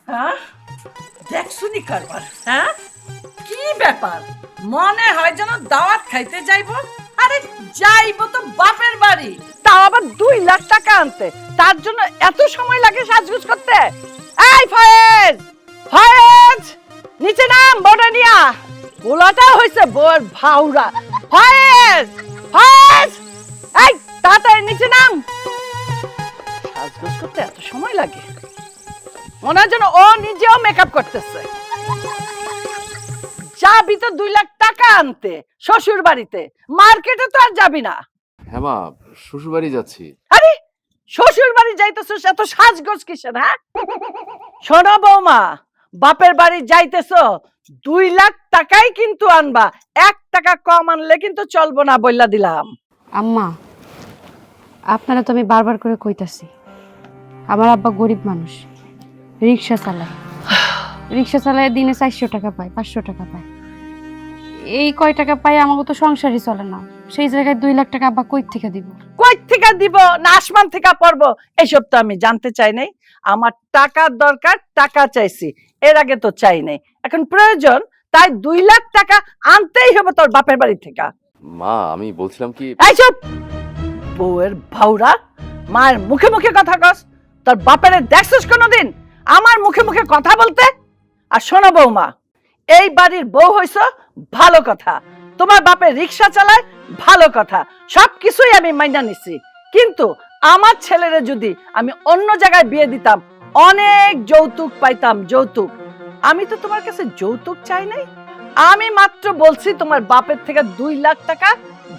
হ্যাঁ দেখছুনি কারবার, হ্যাঁ কি ব্যাপার? মনে হয় যেন দাওয়াত খাইতে যাইবো। আরে যাইবো তো বাপের বাড়ি, তাও আবার 2 লাখ টাকা আনতে। তার জন্য এত সময় লাগে সাজগুজ করতে? এই ফয়েজ, ফয়েজ নিচে নাম, বড় নিয়া পোলাটা হইছে বউর ভাউরা। ফয়েজ, ফয়েজ এই তাড়াতাড়ি নিচে নাম। সাজগুজ করতে এত সময় লাগে? মনে হয় যেন ও নিজেও মেকআপ করতেছে। যাবি তো 2 লাখ টাকা আনতে শ্বশুর বাড়িতে, মার্কেটে তো আর যাবি না। হ্যাঁ মা, শ্বশুর বাড়ি যাচ্ছি। আরে শ্বশুর বাড়ি যাইতেছিস, এত সাজগোজ কিসের? হ্যাঁ শোনো বৌমা, বাপের বাড়ি যাইতেছো 2 লাখ টাকাই কিন্তু আনবা, 1 টাকা কম আনলে কিন্তু চলবো না বইলা দিলাম। আম্মা, আপনারা তো আমি বারবার করে কইতাছি, আমার আব্বা গরিব মানুষ, রিক্সা চালায়। রিক্সা চালায় দিনে 400 টাকা পায়, 500 টাকা পায়। এই কয় টাকা পায় আমাকে তো সংসারই চলে না। সেই জায়গায় 2 লাখ টাকা আব্বা কই থেকে দিব? কই থেকে দিব না আসমান থেকে পড়বো এইসব তো আমি জানতে চাই নাই। আমার টাকার দরকার, টাকা চাইছি, এর আগে তো চাই নাই। এখন প্রয়োজন, তাই 2 লাখ টাকা আনতেই হবে তোর বাপের বাড়ি থেকে। মা আমি বলছিলাম কি, এইসব বউয়ের ভাউরা, মায়ের মুখে মুখে কথা কস। তোর বাপের দেখছিস কোনোদিন আমার মুখে মুখে কথা বলতে? আর শোনো বৌমা, এই বাড়ির বউ হইছ ভালো কথা, তোমার বাপের রিক্সা চালায় ভালো কথা, সবকিছুই আমি মাইনা নিছি। কিন্তু আমার ছেলেরে যদি আমি অন্য জায়গায় বিয়ে দিতাম, অনেক যৌতুক পাইতাম, যৌতুক। আমি তো তোমার কাছে যৌতুক চাই নাই, আমি মাত্র বলছি তোমার বাপের থেকে 2 লাখ টাকা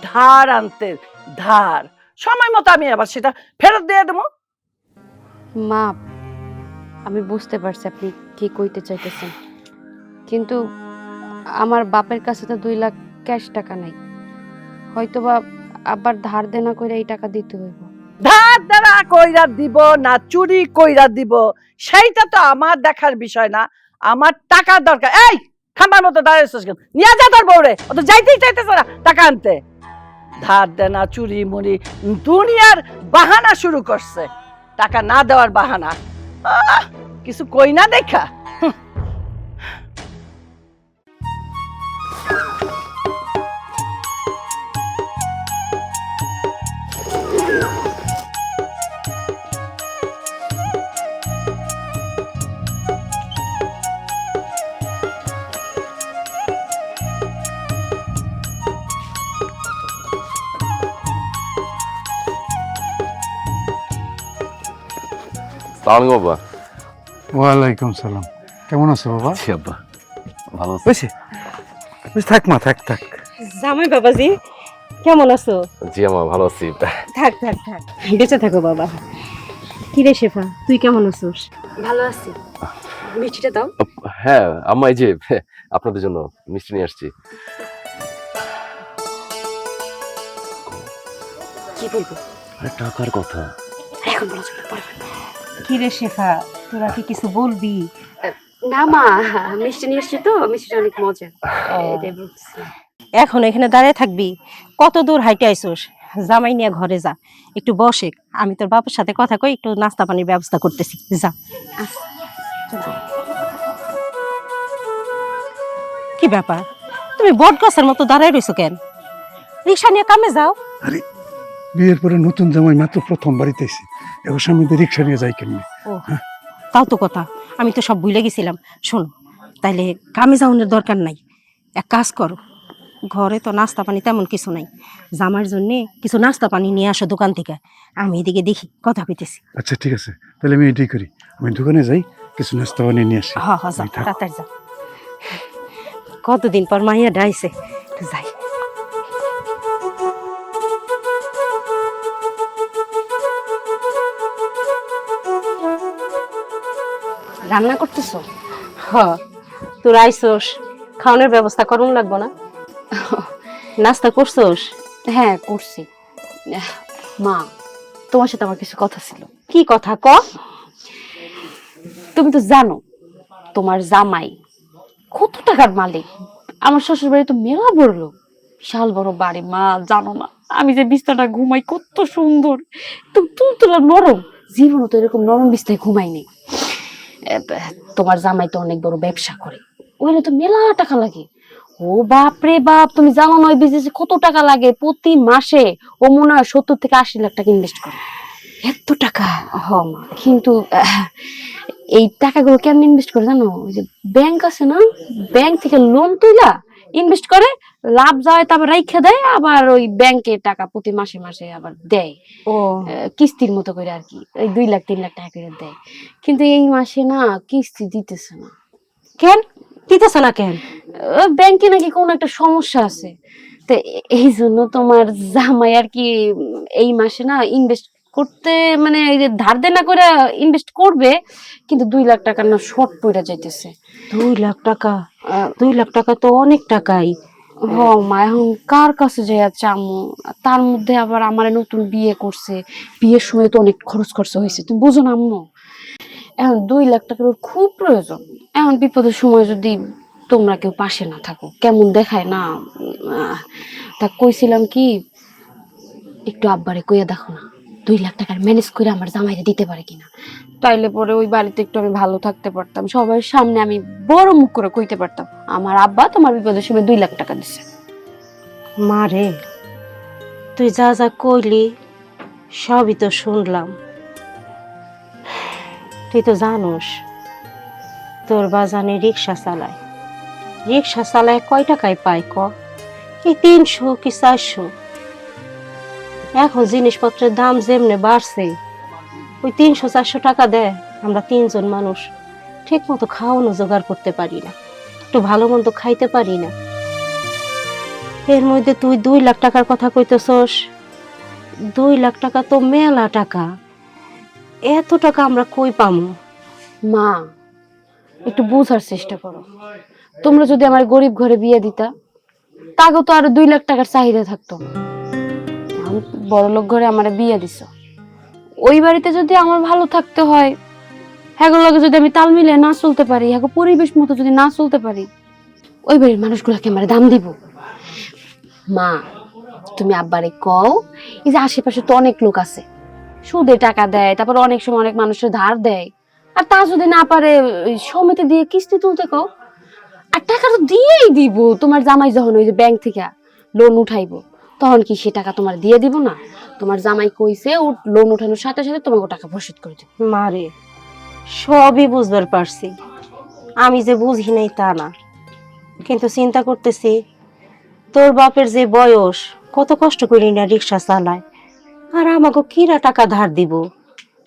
ধার আনতে। ধার সময় মতো আমি আবার সেটা ফেরত দিয়ে দেবো। মা, আমি বুঝতে পারছি আপনি কি কইতে চাইতেছেন, কিন্তু আমার বাপের কাছে তো 2 লাখ ক্যাশ টাকা নাই। হয়তোবা আবার ধার দেনা করে এই টাকা দিতে হইব। ধার দ্বারা কইরা দিব না চুরি কইরা দিব সেইটা তো আমার দেখার বিষয় না, আমার টাকা দরকার। এই খাম্বার মতো দাঁড়িয়েছিস কেন? নিয়ে যা তোর বউরে, ও তো যাইতেই চাইতেছে না টাকা আনতে। ধার দেনা চুরি মুড়ি দুনিয়ার বাহানা শুরু করছে, টাকা না দেওয়ার বাহানা। কিছু কই না দেখা। সালাম বাবা। ওয়ালাইকুম সালাম। কেমন আছো বাবা? জি আব্বা, ভালো আছি। বেশি থাক মা, থাক থাক। জামাই বাবাজি কেমন আছো? জি আম্মা ভালো আছি। থাক থাক থাক, বেঁচে থাকো বাবা। কি রে শেফা, তুই কেমন আছিস? ভালো আছি। মিষ্টিটা দাও। হ্যাঁ আম্মা, এই যে আপনাদের জন্য মিষ্টি নিয়ে আসছি। কি বলবো? আরে টাকার কথা। এখন বলা যাবে না, পরে বলবো। কি রে শেফা, তোরা কি কিছু বলবি? না মা, মিষ্টি নিয়ে এসছি তো, মিষ্টিটা অনেক মজা, এটাই বলছি। এখন এখানে দাঁড়িয়ে থাকবি? কত দূর হাইটে আইসোস? জামাই নিয়ে ঘরে যা, একটু বসে, আমি তোর বাবার সাথে কথা কই, একটু নাস্তা পানির ব্যবস্থা করতেছি, যা। কি ব্যাপার, তুমি বট গাছের মতো দাঁড়ায় রইছো কেন? রিক্সা নিয়ে কামে যাও। আরে বিয়ের পরে নতুন জামাই মাত্র প্রথম বাড়িতে এসে এবার সামনে দিয়ে রিক্সা নিয়ে যাই কেমনি? ও তাও তো কথা, আমি তো সব ভুলে গেছিলাম। শোনো, তাইলে কামে যাওয়ানোর দরকার নাই, এক কাজ করো, ঘরে তো নাস্তা পানি তেমন কিছু নাই, জামার জন্য কিছু নাস্তা পানি নিয়ে আসো দোকান থেকে, আমি এদিকে দেখি কথা কইতেছি। আচ্ছা ঠিক আছে, তাহলে আমি এটাই করি, আমি দোকানে যাই, কিছু নাস্তা বানিয়ে নিয়ে আসি। হ্যাঁ হ্যাঁ, যাও তুমি থাক। তাড়াতাড়ি যাও। কতদিন পর মাইয়া ডাইছে, যাই। রান্না করতেছো? হ, তোর আইসোস, খাওয়ানোর ব্যবস্থা করুন লাগবো না? নাস্তা করছোস? হ্যাঁ করছি। মা, তোমার সাথে আমার কিছু কথা ছিল। কি কথা ক? তুমি তো জানো তোমার জামাই কত টাকার মালিক, আমার শ্বশুর বাড়ি তো মেলা বড় লোক, বিশাল বড় বাড়ি। মা জানো না আমি যে বিছানাটা ঘুমাই কত সুন্দর, তো তুলতুলা নরম, জীবনও তো এরকম নরম বিছানায় ঘুমাইনি। তোমার জামাই তো অনেক বড় ব্যবসা করে, ওখানে তো মেলা টাকা লাগে। ও বাপ রে বাপ, তুমি জানো না ওই বিজনেসে কত টাকা লাগে প্রতি মাসে? ও মনে হয় 70 থেকে 80 লাখ টাকা ইনভেস্ট করে। এত টাকা? হ মা, কিন্তু এই টাকাগুলো কেমন ইনভেস্ট করে জানো? ওই যে ব্যাংক আছে না, ব্যাংক থেকে লোন তুইলা ইনভেস্ট করে, লাভ যায় তারপর রাইখা দেয়, আবার ওই ব্যাংকে টাকা প্রতি মাসে মাসে আবার দেয়। ও কিস্তির মতো করে আর কি, ওই 2 লাখ 3 লাখ টাকা করে দেয়। কিন্তু এই মাসে না কিস্তি দিতেছে না। কেন দিতেছ না কেন? ব্যাংকে নাকি কোনো একটা সমস্যা আছে। তো এই জন্য তোমার জামাই আর কি এই মাসে না ইনভেস্ট করতে, মানে এই যে ধার দেনা করে ইনভেস্ট করবে, কিন্তু 2 লাখ টাকা না শর্ট পড়ে যাইতেছে। 2 লাখ টাকা? 2 লাখ টাকা তো অনেক টাকাই। হ মা, এখন কার কাছে যাইয়া চামু? তার মধ্যে আবার আমার নতুন বিয়ে করছে, বিয়ের সময় তো অনেক খরচ খরচ হয়েছে, তুমি বুঝো না আম্মু? এখন 2 লাখ টাকার ওর খুব প্রয়োজন। এখন বিপদের সময় যদি তোমরা কেউ পাশে না থাকো, কেমন দেখায় না? তা কইছিলাম কি, একটু আব্বারে কইয়া দেখো না, 2 লাখ টাকার ম্যানেজ করে আমার জামাইরে দিতে পারে কিনা। তাইলে পরে ওই বাড়িতে একটু আমি ভালো থাকতে পারতাম, সবার সামনে আমি বড় মুখ করে কইতে পারতাম আমার আব্বা তোমার বিপদের সময় 2 লাখ টাকা দিছে। মারে, তুই যা যা কইলি সবই তো শুনলাম। তুই তো জানোস তোর বাজানে রিক্সা চালায়। রিক্সা চালায় কয় টাকায় পায় ক? এই 300 কি 400। এখন জিনিসপত্রের দাম যেমনে বাড়ছে, ওই 300-400 টাকা দেয় আমরা 3 জন মানুষ ঠিক মতো খাওয়ানো জোগাড় করতে পারি না, একটু ভালো মন্দ খাইতে পারি না। এর মধ্যে তুই 2 লাখ টাকার কথা কইতেছস। 2 লাখ টাকা তো মেলা টাকা, এত টাকা আমরা কই পামু? মা, একটু বোঝার চেষ্টা করো। তোমরা যদি আমার গরিব ঘরে বিয়ে দিতা, তাকে তো আরো 2 লাখ টাকার চাহিদা থাকতো না। এখন বড় লোক ঘরে আমার বিয়ে দিছ, ওই বাড়িতে যদি আমার ভালো থাকতে হয়, হ্যাগোর লগে যদি আমি তাল মিলিয়ে না চলতে পারি, হ্যাগো পরিবেশ মতো যদি না চলতে পারি, ওই বাড়ির মানুষগুলাকে আমার দাম দিব? মা, তুমি আব্বারে কও, এই যে আশেপাশে তো অনেক লোক আছে, সুদে টাকা দেয়, তারপর অনেক সময় অনেক মানুষের ধার দেয়, আর তা যদি না পারে ওই সমিতি দিয়ে কিস্তি তুলতে কও। আর টাকা তো দিয়েই দিব, তোমার জামাই যখন ওই যে ব্যাংক থেকে লোন উঠাইবো, তখন কি সে টাকা তোমার দিয়ে দিব না? তোমার জামাই কইছে ও লোন উঠানোর সাথে সাথে তোমাকে টাকা পরিশোধ করে দেবে। মারে, সবই বুঝবার পারছি, আমি যে বুঝি নাই তা না, কিন্তু চিন্তা করতেছি তোর বাপের যে বয়স, কত কষ্ট করি না রিক্সা চালায়, আর আমাকে কিরা টাকা ধার দিব?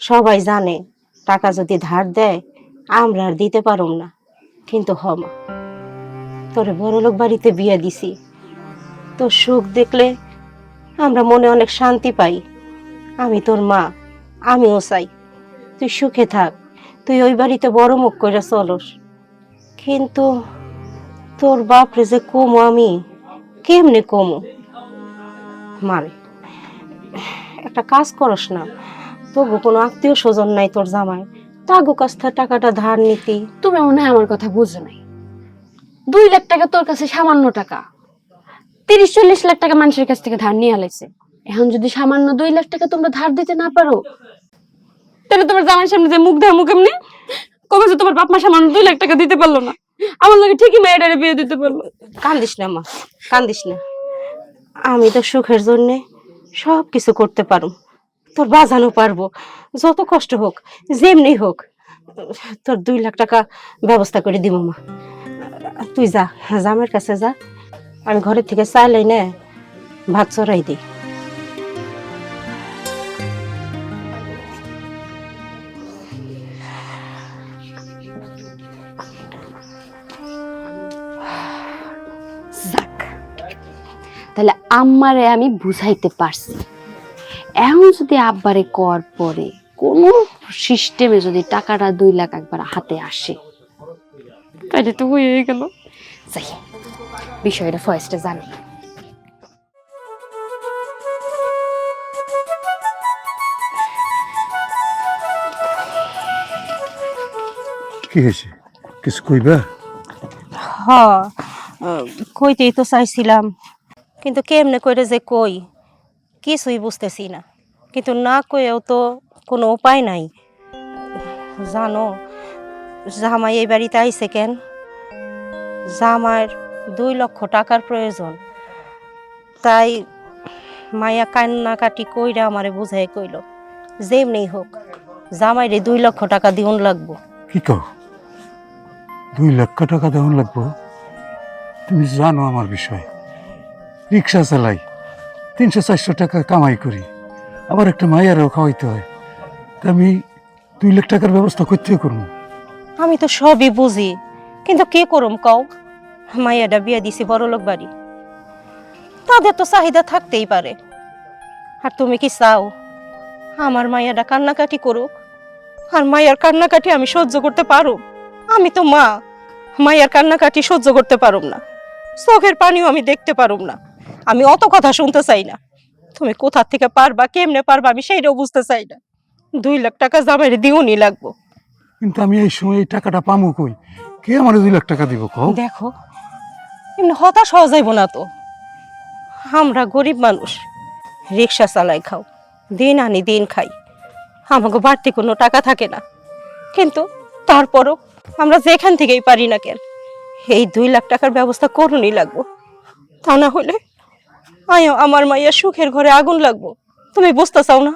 সবাই জানে টাকা যদি ধার দেয় আমরা আর দিতে পারুম না। কিন্তু হমা, তোরে বড়লোক বাড়িতে বিয়ে দিছি, তোর সুখ দেখলে আমরা মনে অনেক শান্তি পাই। আমি তোর মা, আমিও চাই তুই সুখে থাক, তুই ওই বাড়িতে বড় মুখ করে চলস। কিন্তু তোর বাপরে যে কমো আমি, কেমনে কমো? মারে, একটা কাজ করস না, তবু কোনো আত্মীয় স্বজন নাই তোর জামাই, তাগো কাছ থেকে টাকাটা ধার নিতি। তুমি মনে হয় আমার কথা বুঝো নাই। 2 লাখ টাকা তোর কাছে সামান্য টাকা, 30-40 লাখ টাকা মানুষের কাছ থেকে ধার নিয়ে আলাইছে। এখন যদি সামান্য 2 লাখ টাকা তোমরা ধার দিতে না পারো, তাহলে তোমার জামাইয়ের সামনে যে মুখ দেয়, মুখ এমনি কবে যে তোমার বাপ মা সামান্য 2 লাখ টাকা দিতে পারলো না, আমার লোকে ঠিকই মেয়েটারে বিয়ে দিতে পারলো। কান্দিস না মা, কান্দিস না, আমি তো সুখের জন্যে সব কিছু করতে পারো, তোর বাজানো পারবো, যত কষ্ট হোক যেমনি হোক তোর 2 লাখ টাকা ব্যবস্থা করে দিব মা। তুই যা, জামের কাছে যা, আমি ঘরের থেকে চাইলাই না ভাত চড়াই দিই। যাক, তাহলে আম্মারে আমি বুঝাইতে পারছি। এখন যদি আব্বারে কর পরে কোন সিস্টেমে যদি টাকাটা 2 লাখ একবার হাতে আসে, তাহলে তো হয়ে গেল। যাই, বিষয়টা ফার্স্টে জানি। কি হয়েছে, কিছু কইবা? হ, কইতেই তো চাইছিলাম, কিন্তু কেমনে কইরে যে কই কিছুই বুঝতেছি না, কিন্তু না কইও তো কোনো উপায় নাই। জানো, জামাই এই বাড়িতে আইছে কেন? জামাইয়ের 2 লক্ষ টাকার প্রয়োজন, তাই মায়া কান্নাকাটি কইরা আমারে বুঝাই কইল যেমনি হোক জামাইরে 2 লক্ষ টাকা দিউন লাগবো। কি কও 2 লক্ষ টাকা দেওয়ান লাগবো? তুমি জানো আমার বিষয়, রিক্সা চালাই, 300-400 টাকা কামাই করি, আবার একটা মায়েরও খাওয়াইতে হয়, তা আমি 2 লাখ টাকার ব্যবস্থা করতে করবো। আমি তো সবই বুঝি, কিন্তু কি করুম কও? মাইয়াটা বিয়া দিছি বড়লোক বাড়ি, তাদের তো চাহিদা থাকতেই পারে। আর তুমি কি চাও আমার মাইয়াটা কান্নাকাটি করুক? আর মাইয়ার কান্নাকাটি আমি সহ্য করতে পারো? আমি তো মা, মাইয়ার কান্নাকাটি সহ্য করতে পারুম না, চোখের পানিও আমি দেখতে পারুম না। আমি অত কথা শুনতে চাই না। তুমি কোথা থেকে পারবা, কেমনে পারবা, আমি সেইটাও বুঝতে চাই না। 2 লাখ টাকা জামাইরে দিউনি লাগবো। কিন্তু আমি এই সময় এই টাকাটা পামু কই? কে আমার 2 লাখ টাকা দিব কও? দেখো এমনি হতাশ হওয়া যাইব না তো। আমরা গরিব মানুষ, রিক্সা চালাই খাও, দিন আনি দিন খাই, আমাকে বাড়তি কোনো টাকা থাকে না। কিন্তু তারপরও আমরা যেখান থেকেই পারি না কেন এই 2 লাখ টাকার ব্যবস্থা করুনই লাগবো। তা না হলে আমার মাইয়া সুখের ঘরে আগুন লাগবো। তুমি বুঝতে চাও না?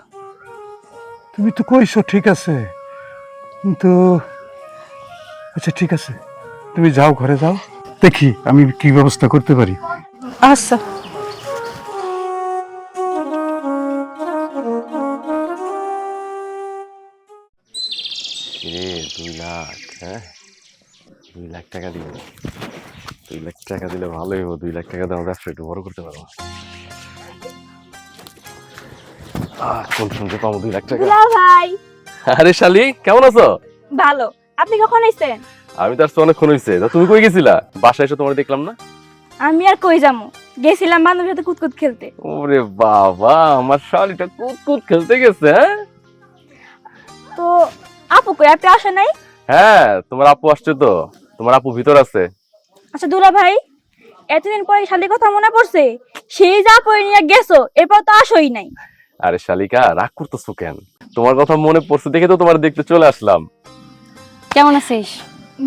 তুমি তো কইছো ঠিক আছে, কিন্তু আচ্ছা ঠিক আছে, তুমি যাও, ঘরে যাও, দেখি আমি কি ব্যবস্থা করতে পারি। আচ্ছা। রে 2 লাখ, হ্যাঁ 2 লাখ টাকা দিব। 2 লাখ টাকা দিলে ভালোই হবো। 2 লাখ টাকা দিয়ে আমার ব্যবসা একটু বড় করতে পারবো। কোন শুনতে পাবো 2 লাখ টাকা? ভাই আরে শালি, কেমন আছো? ভালো। আপনি কখন আইছেন? আমি তো আসতে অনেকক্ষণ হয়েছে। তা তুমি কই গেছিলা? বাসায় এসে তোমার দেখলাম না। আমি আর কই যামু, গেছিলাম বান্ধবীর সাথে কুতকুত খেলতে। ওরে বাবা, আমার শালিটা কুতকুত খেলতে গেছে। হ্যাঁ তো আপু কই, আপনি আসে নাই? হ্যাঁ, তোমার আপু আসছে তো। তোমার আপু ভিতর আছে। আচ্ছা দুলা ভাই, এতদিন পরে শালির কথা মনে পড়ছে? সেই যা পরে নিয়ে গেছো, এরপর তো আসোই নাই। আরে শালিকা, রাগ করতেছো কেন? তোমার কথা মনে পড়ছে দেখে তো তোমার দেখতে চলে আসলাম। কেমন আছিস?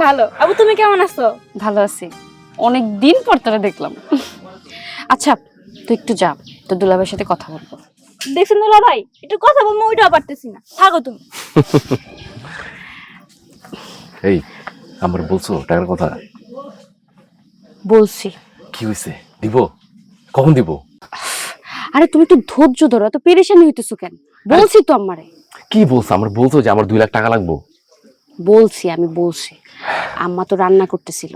ভালো। আপু তুমি কেমন আছো? ভালো আছি, অনেক দিন পর তোরা দেখলাম। আচ্ছা তুই একটু যা, তো দুলাভাইয়ের সাথে কথা বলবো। দেখছেন দুলা ভাই, একটু কথা বলবো, ওইটাও পারতেছি না। থাকো তুমি। এই, আমার বলছো টাকার কথা? বলছি। কি হয়েছে? দিব? কখন দিব? আরে তুমি একটু ধৈর্য ধরো, এত পেরেশানি হইতেছো কেন? বলছি তো আমারে। কি বলছো? আমার বলছো যে আমার 2 লাখ টাকা লাগবে। আমি বলছি আম্মা তো রান্না করতেছিল,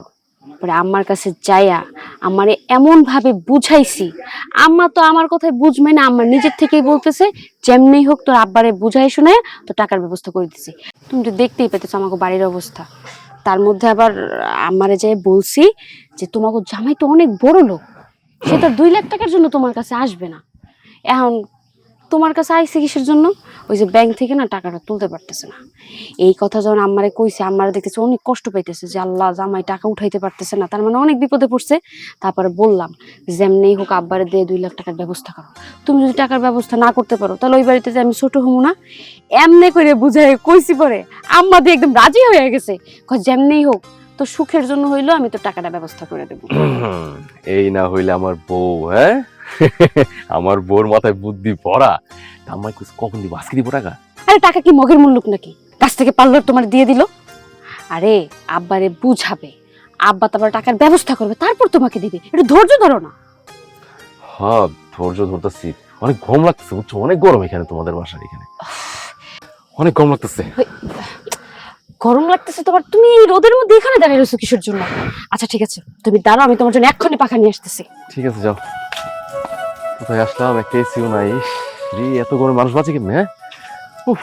পরে আম্মার কাছে যাইয়া আমারে এমন ভাবে বুঝাইছি, আম্মা তো আমার কথায় বুঝবে না, আম্মা নিজের থেকেই বলতেছে যেমনি হোক তোর আব্বারে বুঝাই শুনে তো টাকার ব্যবস্থা করে দিছি। তুমি তো দেখতেই পেতেছো আমাকে বাড়ির অবস্থা। তার মধ্যে আবার আমারে যাই বলছি যে তোমাকে জামাই তো অনেক বড় লোক, সে তো 2 লাখ টাকার জন্য তোমার কাছে আসবে না। এখন তোমার কাছে আইসে কিসের জন্য? ওই যে ব্যাংক থেকে না টাকাটা তুলতে পারতেছে না। এই কথা যখন আম্মারে কইছে, আম্মারে দেখতেছে অনেক কষ্ট পাইতেছে যে আল্লাহ জামাই টাকা উঠাইতে পারতেছে না, তার মানে অনেক বিপদে পড়ছে। তারপরে বললাম যেমনি হোক আব্বারে দিয়ে 2 লাখ টাকার ব্যবস্থা করো। তুমি যদি টাকার ব্যবস্থা না করতে পারো তাহলে ওই বাড়িতে যে আমি ছোট হবো না। এমনি করে বুঝাই কইছি, পরে আম্মা দিয়ে একদম রাজি হয়ে গেছে, যেমনি হোক তো সুখের জন্য হইলো আমি তো টাকাটা ব্যবস্থা করে দেবো। এই না হইলে আমার বউ, হ্যাঁ আমার বউর মাথায় বুদ্ধি ভরা। আমায় কখন দিব? আজকে দিব টাকা? আরে টাকা কি মগের মুল্লুক নাকি কাছ থেকে পারলো তোমার দিয়ে দিল? আরে আব্বারে বুঝাবে, আব্বা তারপর টাকার ব্যবস্থা করবে, তারপর তোমাকে দিবে। একটু ধৈর্য ধরো না। হ্যাঁ ধৈর্য ধরতেছি। অনেক গরম লাগতেছে বুঝছো, অনেক গরম এখানে তোমাদের বাসার এখানে, অনেক গরম লাগতেছে। গরম লাগতেছে তোমার? তুমি এই রোদের মধ্যে এখানে দাঁড়িয়ে রয়েছো কিসের জন্য? আচ্ছা ঠিক আছে তুমি দাঁড়াও, আমি তোমার জন্য এক্ষুনি পাখা নিয়ে আসতেছি। ঠিক আছে যাও। কোথায় আসলাম? একটা এসিও নাই। রে এত গরম মানুষ বাঁচে কেমনে? হ্যাঁ উফ।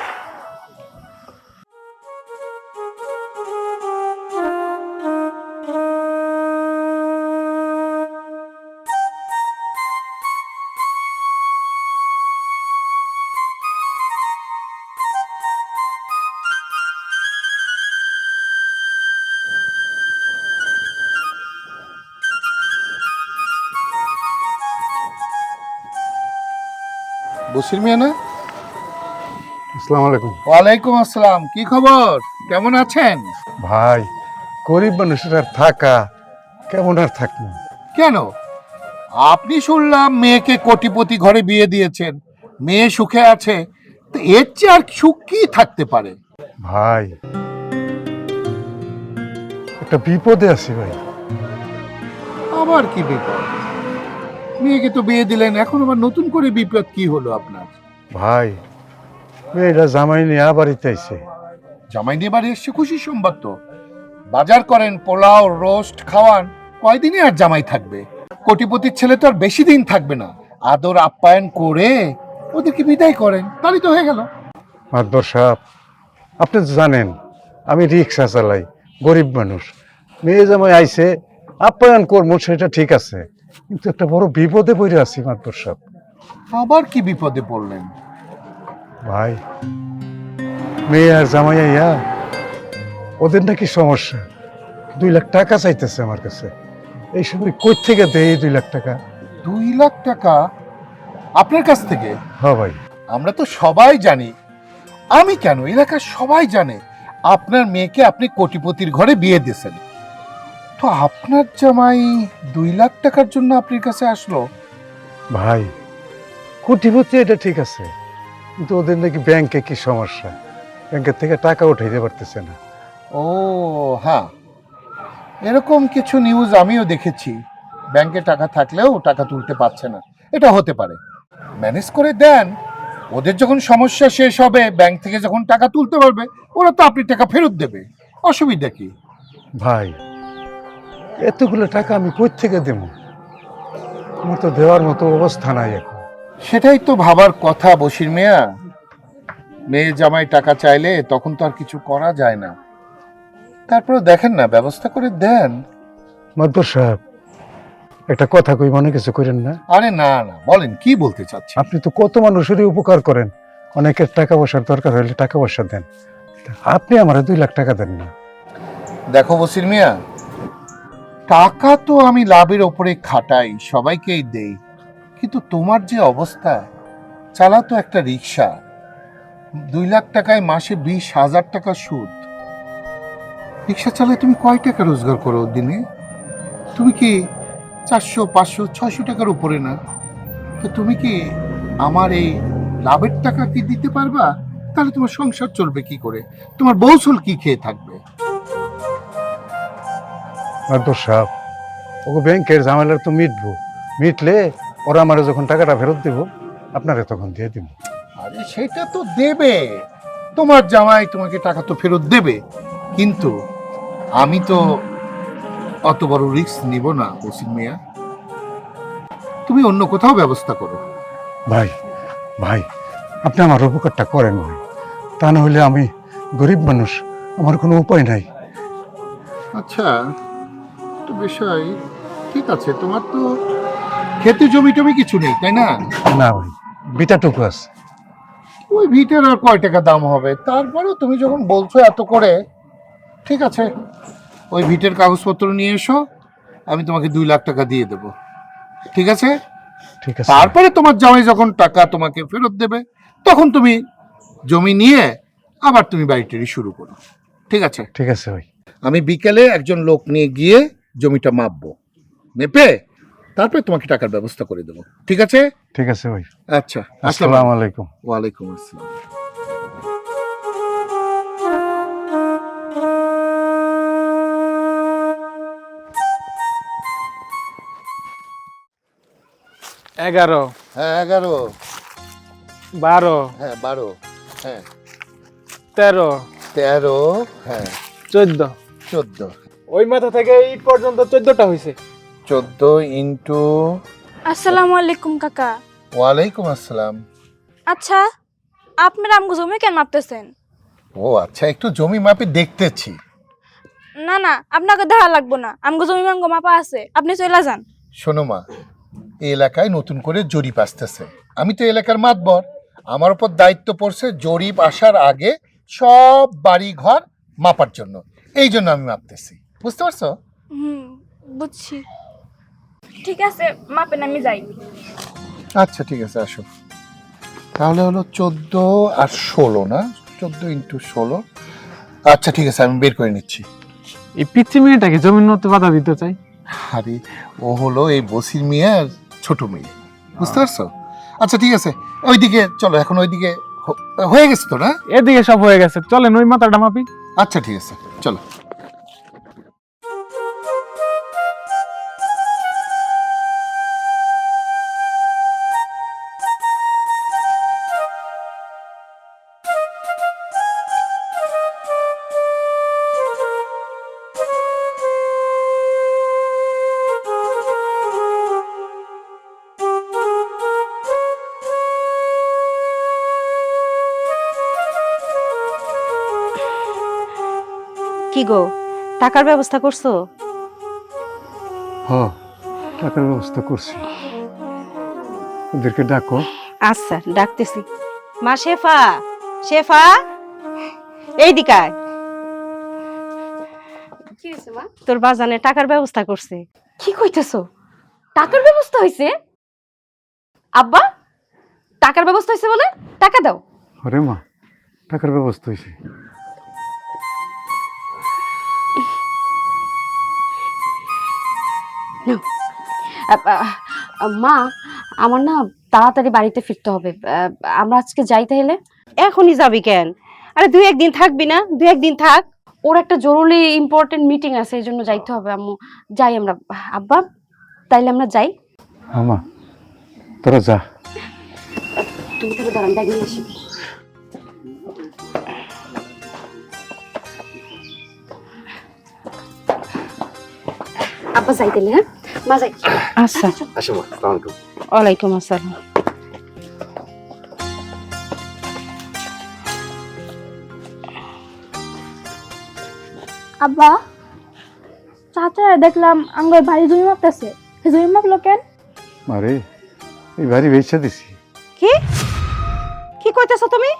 বসির মিয়া না? আসসালামু আলাইকুম। ওয়ালাইকুম আসসালাম। কি খবর? কেমন আছেন? ভাই গরিব মানুষের আর থাকা কেমন আর থাকবো? কেন? আপনি শুনলাম মেয়েকে কোটিপতি ঘরে বিয়ে দিয়েছেন, মেয়ে সুখে আছে, তো এর চেয়ে আর সুখ কি থাকতে পারে? ভাই একটা বিপদে আছি ভাই। আবার কি বিপদ? মেয়েকে তো বিয়ে দিলেন, এখন আবার নতুন করে বিপদ কি হলো আপনার? ভাই মেয়েটা জামাই নিয়ে বাড়িতে আইছে। জামাই দিয়ে বাড়ি এসছে, খুশির সংবাদ তো। বাজার করেন, পোলাও রোস্ট খাওয়ান, কয়দিনই আর জামাই থাকবে? কোটিপতির ছেলে তো আর বেশি দিন থাকবে না, আদর আপ্যায়ন করে ওদেরকে বিদায় করেন, তাহলে তো হয়ে গেল। মাতবর সাহেব, আপনি তো জানেন আমি রিক্সা চালাই, গরিব মানুষ। মেয়ে জামাই আইছে, আপ্যায়ন করবো সেটা ঠিক আছে, কিন্তু একটা বড় বিপদে পড়ে আছি মাতবর সাহেব। আবার কি বিপদে পড়লেন? ভাই মেয়ে আর জামাই আইয়া ওদের নাকি সমস্যা, 2 লাখ টাকা চাইতেছে আমার কাছে। এই সময় কই থেকে দেয় 2 লাখ টাকা? 2 লাখ টাকা আপনার কাছ থেকে? হ্যাঁ ভাই। আমরা তো সবাই জানি, আমি কেন, এলাকার সবাই জানে আপনার মেয়েকে আপনি কোটিপতির ঘরে বিয়ে দিয়েছেন। তো আপনার জামাই 2 লাখ টাকার জন্য আপনার কাছে আসলো? ভাই কোটিপতি এটা ঠিক আছে, কিন্তু ওদের নাকি ব্যাংকে কি সমস্যা, ব্যাংকের থেকে টাকা উঠাইতে পারতেছে না। ও হ্যাঁ, এরকম কিছু নিউজ আমিও দেখেছি। ব্যাংকে টাকা থাকলেও টাকা তুলতে পারছে না। এটা হতে পারে, ম্যানেজ করে দেন। ওদের যখন সমস্যা শেষ হবে, ব্যাংক থেকে যখন টাকা তুলতে পারবে, ওরা তো আপনি টাকা ফেরত দেবে, অসুবিধা কি? ভাই এতগুলো টাকা আমি কই থেকে দেবো? আমার তো দেওয়ার মতো অবস্থা নাই এখন। সেটাই তো ভাবার কথা বশির মিয়া। মেয়ে জামাই টাকা চাইলে তখন তো আর কিছু করা যায় না। তারপরে দেখেন না, ব্যবস্থা করে দেন। মাতবর সাহেব একটা কথা কই, মনে কিছু করেন না? আরে না না, বলেন কি বলতে চাচ্ছেন? আপনি তো কত মানুষেরই উপকার করেন, অনেকের টাকা পয়সার দরকার হলে টাকা পয়সা দেন, আপনি আমার 2 লাখ টাকা দেন না। দেখো বশির মিয়া, টাকা তো আমি লাভের ওপরে খাটাই, সবাইকেই দেই, কিন্তু তোমার যে অবস্থা, চালা তো একটা রিক্সা, 2 লাখ টাকায় মাসে 20,000 টাকা সুদ। রিক্সা চালায় তুমি কয় টাকা রোজগার করো দিনে? তুমি কি 400, 500, 600 টাকার উপরে না? তো তুমি কি আমার এই লাভের টাকা কি দিতে পারবা? তাহলে তোমার সংসার চলবে কি করে? তোমার বউসল কি খেয়ে থাকবে? মাতবর সাহেব ওকে ব্যাংকের ঝামেলা তো মিটলে ওরা আমার যখন টাকাটা ফেরত দিব আপনারে তখন দিয়ে দিব। আরে সেটা তো দেবে, তোমার জামাই তোমাকে টাকা তো ফেরত দেবে, কিন্তু আমি তো অত বড় রিস্ক নিব না ওসিম মিয়া। তুমি অন্য কোথাও ব্যবস্থা করো। ভাই ভাই আপনি আমার উপকারটা করেন ভাই, তা না হলে আমি গরিব মানুষ, আমার কোনো উপায় নাই। আচ্ছা, তো বিষয় ঠিক আছে, তোমার তো খেতে জমি টমি কিছু নেই তাই না? না ভাই, বিটাটুকু আছে। ওই ভিটের আর কয় টাকা দাম হবে? তারপরেও তুমি যখন বলছো এত করে, ঠিক আছে, ওই ভিটের কাগজপত্র নিয়ে এসো, আমি তোমাকে 2 লাখ টাকা দিয়ে দেব, ঠিক আছে? ঠিক আছে। তারপরে তোমার জামাই যখন টাকা তোমাকে ফেরত দেবে, তখন তুমি জমি নিয়ে আবার তুমি বাড়িটারি শুরু করো, ঠিক আছে? ঠিক আছে ভাই। আমি বিকেলে একজন লোক নিয়ে গিয়ে জমিটা মাপবো, মেপে তারপরে তোমাকে টাকার ব্যবস্থা করে দেবো, ঠিক আছে? ঠিক আছে ভাই। আচ্ছা, আসসালামু আলাইকুম। ওয়ালাইকুম আসসালাম। এগারো, হ্যাঁ 11, 12, হ্যাঁ 12, হ্যাঁ 13, 13, হ্যাঁ 14। 14, ওই মাথা থেকে এই পর্যন্ত 14টা হয়েছে। 14 ইন্টু। আসসালামু আলাইকুম কাকা। ওয়ালাইকুম আসসালাম। আচ্ছা, আপনার আমগো জমি কেন মাপতেছেন? ও আচ্ছা, একটু জমি মাপে দেখতেছি। না না, আপনাকে দেখা লাগবো না, আমগো জমি মাঙ্গো মাপা আছে, আপনি চলে যান। শোনো মা, এই এলাকায় নতুন করে জরিপ আসতেছে, আমি তো এলাকার মাতবর, আমার উপর দায়িত্ব পড়ছে জরিপ আসার আগে সব বাড়ি ঘর মাপার জন্য, এই জন্য আমি মাপতেছি, বুঝতে পারছো? বুঝছি। ঠিক আছে, মাপেন, আমি যাই। আচ্ছা ঠিক আছে, আসো। তাহলে হলো 14 আর 16 না? 14 ইন্টু 16, আচ্ছা ঠিক আছে, আমি বের করে নিচ্ছি। এই পিচ্ছি মেয়েটাকে জমির মতো বাধা দিতে চাই। আরে ও হলো এই বসির মেয়ের ছোট মেয়ে, বুঝতে পারছো? আচ্ছা ঠিক আছে, ওইদিকে চলো, এখন ওইদিকে হয়ে গেছে তো না? এদিকে সব হয়ে গেছে, চলেন ওই মাথাটা মাপি। আচ্ছা ঠিক আছে, চলো। কি গো, টাকার ব্যবস্থা করছো? হ, টাকার ব্যবস্থা করছি। ওদেরকে ডাকো। আচ্ছা ডাকতেছি। মা শেফা, শেফা এই দিকায়। কি হয়েছে মা? তোর বাজানে টাকার ব্যবস্থা করছে। কি কইতেছো? টাকার ব্যবস্থা হয়েছে? আব্বা, টাকার ব্যবস্থা হয়েছে বলে টাকা দাও। আরে মা, টাকার ব্যবস্থা হয়েছে। মা, আমার না তাড়াতাড়ি বাড়িতে ফিরতে হবে। আমরা আজকে যাই তাহলে? এখনই যাবি কেন? আরে দুই একদিন থাকবি না? দুই একদিন থাক। ওর একটা জরুরি ইম্পর্টেন্ট মিটিং আছে, এই জন্য যাইতে হবে আম্মু। যাই আমরা। আব্বা, তাইলে আমরা যাই। আমা, তোরা যা। তুমি তাহলে দাঁড়ান, ব্যাগ নিয়ে আসি। আব্বা যাই তাহলে, হ্যাঁ মা যাই। আচ্ছা, আসো মা, আসসালামু আলাইকুম। ওয়ালাইকুম আসসালাম। আব্বা, চাচা দেখলাম আঙ্গুর ভারী জমি মাপতেছে, জমি মাপলো কেন? আরে এই বাড়ি বেচা দিছি। কি কি কইতেছো তুমি?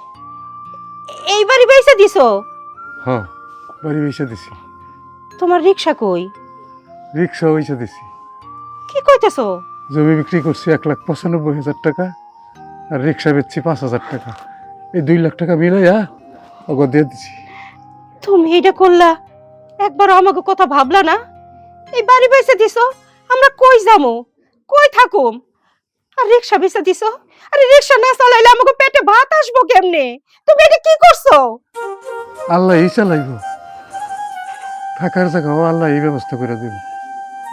এইবারই বেচে দিছো? হ, বাড়ি বেচা দিছি। তোমার রিক্সা কই? রিক্সা বেচা দিছি। কি কইতেছো? জমি বিক্রি করছি 1,95,000 টাকা, আর রিক্সা বেচছি 5,000 টাকা। এই 2 লাখ টাকা মিলাইয়া ওকে দিয়ে দিছি। তুমি এইটা করলা? একবার আমাকে কথা ভাবলা না? এই বাড়ি বেচে দিছো, আমরা কই যামু, কই থাকুম? আর রিক্সা বেচে দিছো? আরে রিক্সা না চালাইলে আমাকে পেটে ভাত আসবো কেমনে? তুমি এটা কি করছো? আল্লাহ এই চালাইব, থাকার জায়গাও আল্লাহ এই ব্যবস্থা করে দেব।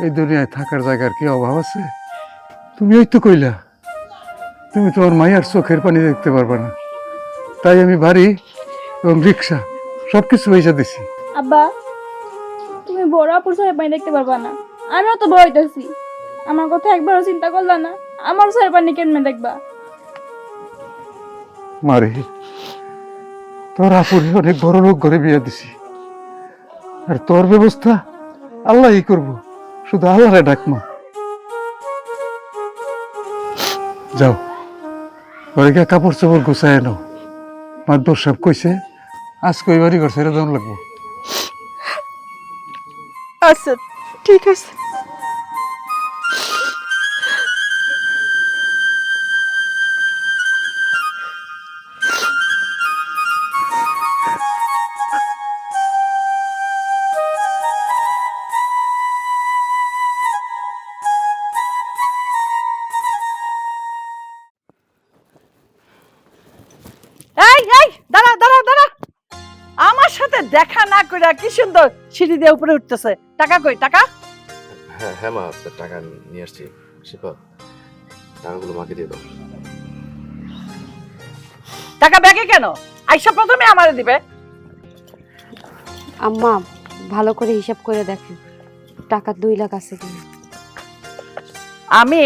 এই দুনিয়ায় থাকার জায়গার কি অভাব আছে? তুমি ওই তো কইলা তুমি তোমার মায়ের চোখের পানি দেখতে পারবা না, তাই আমি বাড়ি এবং রিক্সা সবকিছু বেচা দিছি। আব্বা, তুমি বড় আপুর চোখে পানি দেখতে পারবা না, আমিও তো বড় হইতেছি। আমার কথা একবারও চিন্তা করলা না? আমার চোখের পানি কেমনে দেখবা? মারে, তোর আপুরে অনেক বড় লোক ঘরে বিয়ে দিছি, আর তোর ব্যবস্থা আল্লাহই করবো, শুধু আল্লাহরে ডাকমা। যাও, ঘরে গিয়ে কাপড় চোপড় গুছায় নাও। মাদবর সাহেব কইছে আজকে ওই বাড়ি ঘর ছেড়ে দেওয়া লাগবো। আচ্ছা ঠিক আছে। এই এই দাঁড়া দাঁড়া দাঁড়া, আমার সাথে দেখা না কইরা কি সুন্দর সিঁড়ি দিয়ে উপরে উঠতেছে। টাকা কই টাকা? হ্যাঁ হ্যাঁ মা, টাকা নিয়ে আসছি। শিপা, টাকাগুলো মাকে দিয়ে দাও। টাকা ব্যাগে কেন? আইসা প্রথমে আমারে দিবে। আম্মা, ভালো করে হিসাব করে দেখেন টাকা 2 লাখ আছে কিনা। আমি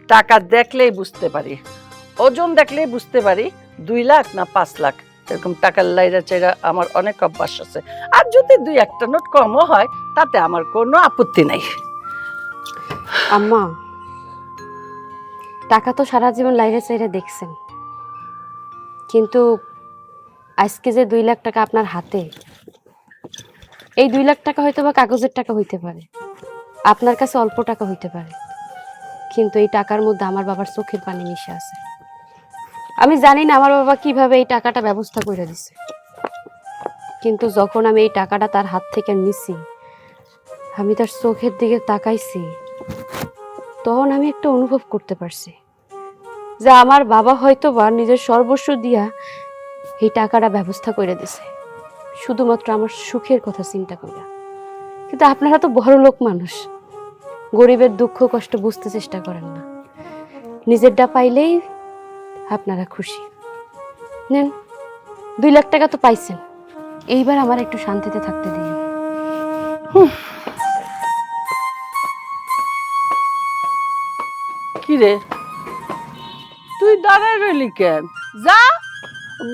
টাকা দেখলেই বুঝতে পারি, ওজন দেখলেই বুঝতে পারি 2 লাখ না 5 লাখ। এরকম টাকার লাইরা চাইরা আমার অনেক অভ্যাস আছে, আর যদি 2-1টা নোট কমও হয় তাতে আমার কোনো আপত্তি নাই। আম্মা, টাকা তো সারা জীবন লাইরে চাইরে দেখছেন, কিন্তু আজকে যে 2 লাখ টাকা আপনার হাতে, এই 2 লাখ টাকা হয়তো বা কাগজের টাকা হইতে পারে, আপনার কাছে অল্প টাকা হইতে পারে, কিন্তু এই টাকার মধ্যে আমার বাবার চোখের পানি মিশে আছে। আমি জানি না আমার বাবা কিভাবে এই টাকাটা ব্যবস্থা করে দিছে, কিন্তু যখন আমি এই টাকাটা তার হাত থেকে নিছি, আমি তার চোখের দিকে তাকাইছি, তখন আমি একটা অনুভব করতে পারছি যে আমার বাবা হয়তো বা নিজের সর্বস্ব দিয়া এই টাকাটা ব্যবস্থা করে দিছে, শুধুমাত্র আমার সুখের কথা চিন্তা করে। কিন্তু আপনারা তো বড় লোক মানুষ, গরিবের দুঃখ কষ্ট বুঝতে চেষ্টা করেন না। নিজেরটা পাইলেই আপনারা খুশি। নেন, 2 লাখ টাকা তো পাইছেন, এইবার আমার একটু শান্তিতে থাকতে দিন। কি রে, তুই দাঁড়ায় রইলি কেন? যা,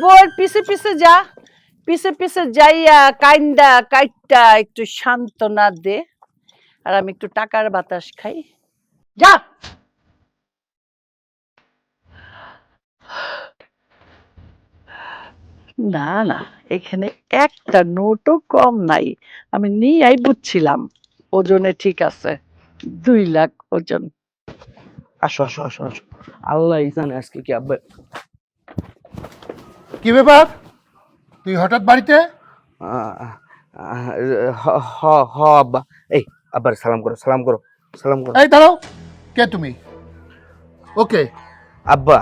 বউয়ের পিছে পিছে যা, পিছে পিছে যাইয়া কাইন্দা কাইটটা একটু সান্ত্বনা দে, আর আমি একটু টাকার বাতাস খাই। যা। না না, এখানে একটা নোটও কম নাই। আমি নিয়েই বুঝছিলাম ওজনে ঠিক আছে, 2 লাখ ওজন। আসো আসো আসো আসো, আল্লাহ জানে আজকে কি আব্বা। কি ব্যাপার, তুই হঠাৎ বাড়িতে? হ আব্বা, এই আব্বার সালাম করো সালাম করো সালাম করো। এই দাঁড়াও, কে তুমি? ওকে। আব্বা,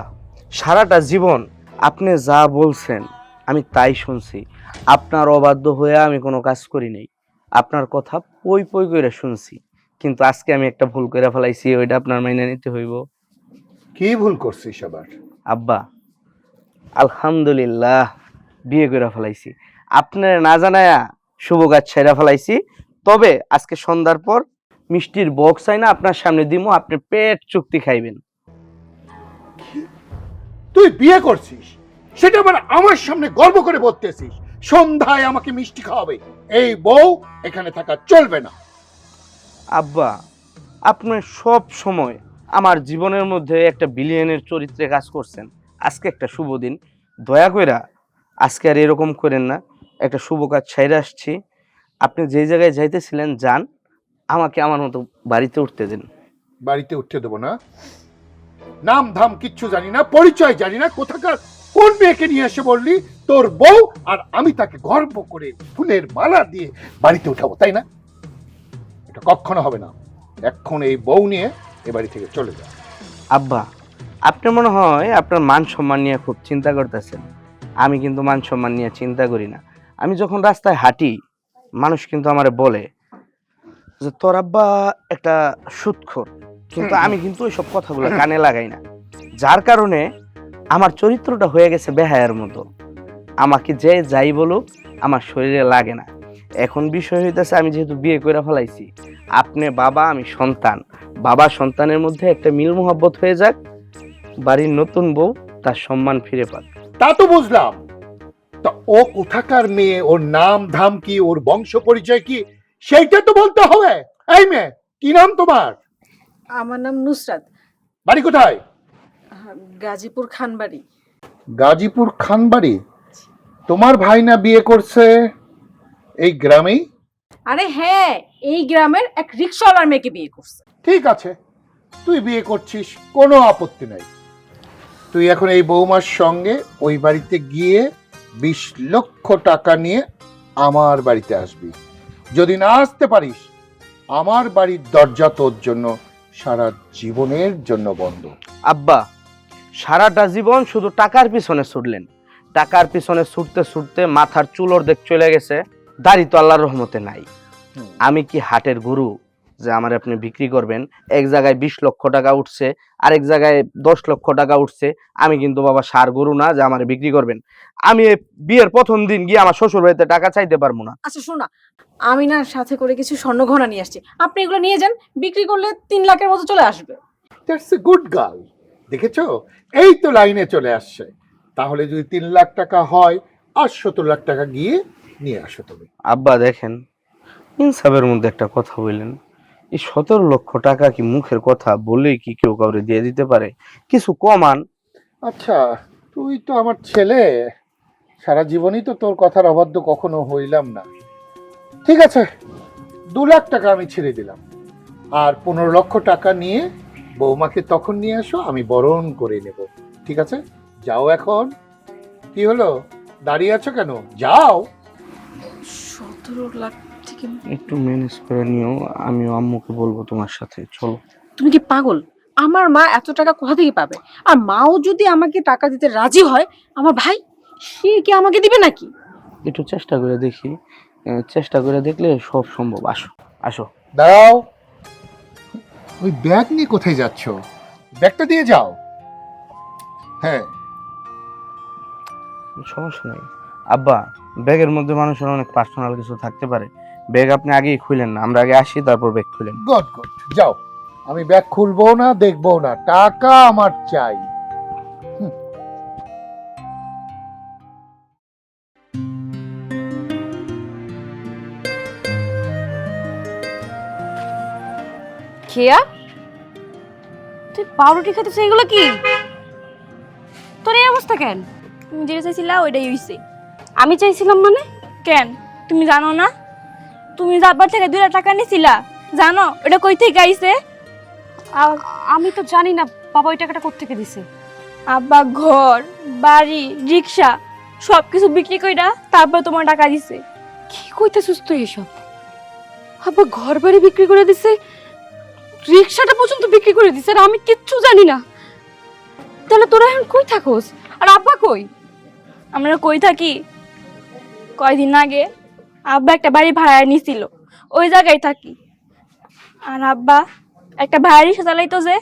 সারাটা জীবন আপনি যা বলছেন আমি তাই শুনছি। আপনার অবাধ্য হয়ে আমি কোনো কাজ করি নাই, আপনার কথা পই পই করে শুনছি। কিন্তু আজকে আমি একটা ভুল করে ফেলাইছি, ওইটা আপনার মাইনে নিতে হইব। কি ভুল করছিস আবার? আব্বা, আলহামদুলিল্লাহ বিয়ে করে ফেলাইছি। আপনার না জানায়া শুভ কাজ ছেড়ে ফেলাইছি। তবে আজকে সন্ধ্যার পর মিষ্টির বক্স আইনা আপনার সামনে দিমু, আপনি পেট চুক্তি খাইবেন। তুই বিয়ে করছিস, সেটা আবার আমার সামনে গর্ব করে বলতেছিস? সন্ধ্যায় আমাকে মিষ্টি খাওয়াবে, এই বউ এখানে থাকা চলবে না। আব্বা, আপনি সব সময় আমার জীবনের মধ্যে একটা বিলিয়নের চরিত্রে কাজ করছেন। আজকে একটা শুভ দিন, দয়া কইরা আজকে আর এরকম করেন না। একটা শুভ কাজ ছাইরে আসছি, আপনি যে জায়গায় যাইতেছিলেন যান, আমাকে আমার মতো বাড়িতে উঠতে দেন। বাড়িতে উঠতে দেবো না? নাম ধাম কিচ্ছু জানি না, পরিচয় জানি না, কোথাকার কোন মেয়েকে নিয়ে এসে বললি তোর বউ, আর আমি তাকে গর্ব করে ফুলের মালা দিয়ে বাড়িতে উঠাবো, তাই না? এটা কখনো হবে না। এখন এই বউ নিয়ে এ বাড়ি থেকে চলে যা। আব্বা, আপনি মনে হয় আপনার মান সম্মান নিয়ে খুব চিন্তা করতেছেন। আমি কিন্তু মান সম্মান নিয়ে চিন্তা করি না। আমি যখন রাস্তায় হাঁটি, মানুষ কিন্তু আমারে বলে যে তোর আব্বা একটা সুদখোর, কিন্তু আমি কিন্তু ওইসব কথাগুলো কানে লাগাই না। যার কারণে আমার চরিত্রটা হয়ে গেছে বেহায়ার মতো। আমাকে যে যাই বলুক আমার শরীরে লাগে না। এখন বিষয় হইতেছে, আমি যেহেতু বিয়ে করে ফেলাইছি, আপনি বাবা আমি সন্তান, বাবা সন্তানের মধ্যে একটা মিল মোহাব্বত হয়ে যাক, বাড়ির নতুন বউ তার সম্মান ফিরে পাক। তা তো বুঝলাম, তা ও কোথাকার মেয়ে, ওর নাম ধাম কি, ওর বংশ পরিচয় কি, সেইটা তো বলতে হবে। এই মেয়ে, কি নাম তোমার? আমার নাম নুসরাত, বাড়ি কোথায়? গাজীপুর খানবাড়ি। গাজীপুর খানবাড়ি? তোমার ভাই না বিয়ে করছে এই গ্রামেই? আরে হ্যাঁ, এই গ্রামের এক রিকশাওয়ালার মেয়েকে বিয়ে করছে। ঠিক আছে, তুই বিয়ে করছিস, কোনো আপত্তি নাই। তুই এখন এই বৌমার সঙ্গে ওই বাড়িতে গিয়ে 20 লক্ষ টাকা নিয়ে আমার বাড়িতে আসবি। যদি না আসতে পারিস, আমার বাড়ির দরজা তোর জন্য সারা জীবনের জন্য বন্ধ। আব্বা, সারাটা জীবন শুধু টাকার পিছনে ছুটলেন, টাকার পিছনে ছুটতে ছুটতে মাথার চুল অর্ধেক চলে গেছে, দাড়ি তো আল্লাহর রহমতে নাই। আমি কি হাটের গরু যে আমার আপনি বিক্রি করবেন? এক জায়গায় 20 লক্ষ টাকা উঠছে, আরেক জায়গায় 10 লক্ষ টাকা উঠছে। আমি কিন্তু বাবা সার গরু না যে আমার বিক্রি করবেন। আমি বিয়ের প্রথম দিন গিয়ে আমার শ্বশুর বাড়িতে টাকা চাইতে পারবো না। আচ্ছা শোনা, আমি না সাথে করে কিছু স্বর্ণ গহনা নিয়ে আসছি, আপনি এগুলো নিয়ে যান, বিক্রি করলে 3 লাখের মতো চলে আসবে। That's a good girl. দেখেছো, এই তো লাইনে চলে আসছে। তাহলে যদি 3 লাখ টাকা হয়, আর 17 লাখ টাকা গিয়ে নিয়ে আসো তুমি। আব্বা দেখেন, ইনসাফের মধ্যে একটা কথা বললেন, এই 17 লক্ষ টাকা কি মুখের কথা বলেই কি কেউ কাউরে দিয়ে দিতে পারে? কিছু কমান। আচ্ছা, তুই তো আমার ছেলে, সারা জীবনই তো তোর কথার অবাধ্য কখনো হইলাম না। ঠিক আছে, 2 লাখ টাকা আমি ছেড়ে দিলাম, আর 15 লক্ষ টাকা নিয়ে বৌমাকে তখন নিয়ে আসো, আমি বরণ করে নেব। ঠিক আছে, যাও এখন। কি হলো, দাঁড়িয়ে আছো কেন? যাও। 15 লাখ থেকে একটু ম্যানেজ করে নিও, আমিও আম্মুকে বলবো তোমার সাথে, চলো। তুমি কি পাগল? আমার মা এত টাকা কোথা থেকে পাবে? আর মাও যদি আমাকে টাকা দিতে রাজি হয়, আমার ভাই সে কি আমাকে দিবে নাকি? একটু চেষ্টা করে দেখি, চেষ্টা করে দেখলে সব সম্ভব। আসো আসো। দাঁড়াও, ওই ব্যাগ নিয়ে কোথায় যাচ্ছ? ব্যাগটা দিয়ে যাও। হ্যাঁ, সমস্যা নেই আব্বা, ব্যাগের মধ্যে মানুষের অনেক পার্সোনাল কিছু থাকতে পারে। ব্যাগ আপনি আগেই খুলেন না, আমরা আগে আসি তারপর ব্যাগ খুলেন। গুড গুড, যাও। আমি ব্যাগ খুলবো না, দেখবো না, টাকা আমার চাই। খেয়া, তুই পাউরুটি খেতেছ? এগুলো কি? তোর এই অবস্থা কেন? তুমি যেটা চাইছিলা ওইটাই হইছে। আমি চাইছিলাম মানে? কেন তুমি জানো না? তুমি যাবার থেকে 2 লাখ টাকা নিছিলা, জানো ওটা কই থেকে আইছে? আমি তো জানি না বাবা ওই টাকাটা কোত্থেকে দিছে। আব্বা ঘর বাড়ি রিক্সা সবকিছু বিক্রি কইরা তারপর তোমার টাকা দিছে। কি কইতেছিস তুই এসব? আব্বা ঘর বাড়ি বিক্রি করে দিছে, রিক্সাটা পর্যন্ত বিক্রি করে দিছে, আর আমি কিচ্ছু জানি না। তাহলে তোরা এখন কই থাকোস? আর আব্বা কই? আমরা কই থাকি? কয়দিন আগে আব্বা একটা বাড়ি ভাড়ায় নিছিল, ওই জায়গায় থাকি। আর আব্বা একটা ভাড়া রিক্সা চালাইতো, যে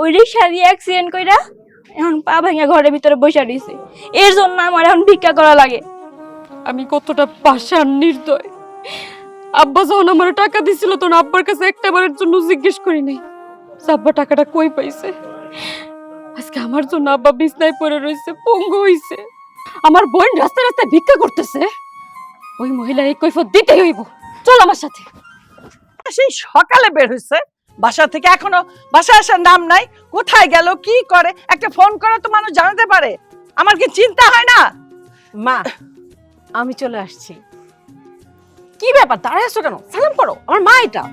ওই রিক্সা দিয়ে অ্যাক্সিডেন্ট কইরা এখন পা ভেঙে ঘরের ভিতরে বসে রইছে। এর জন্য আমার এখন ভিক্ষা করা লাগে। আমি কতটা পাষাণ নির্দয়। আব্বা যখন আমার টাকা দিছিল তখন আব্বার কাছে একটা বারের জন্য জিজ্ঞেস করি নাই আব্বা টাকাটা কই পাইছে। আজকে আমার জন্য আব্বা বিছনায় পড়ে রইছে, পঙ্গু হইছে। আমার বোন রাস্তায় রাস্তায় ভিক্ষা করতেছে, ওই মহিলার এই কৈফিয়ত দিতেই হইব। চল আমার সাথে। সেই সকালে বের হইছে বাসা থেকে, এখনো বাসা আসার নাম নাই। কোথায় গেল, কি করে? একটা ফোন করে তো মানুষ জানাতে পারে। আমার কি চিন্তা হয় না? মা, আমি চলে আসছি। কি ব্যাপার, দাঁড়ায় আছো কেন? সালাম করো, আমার মা এটা।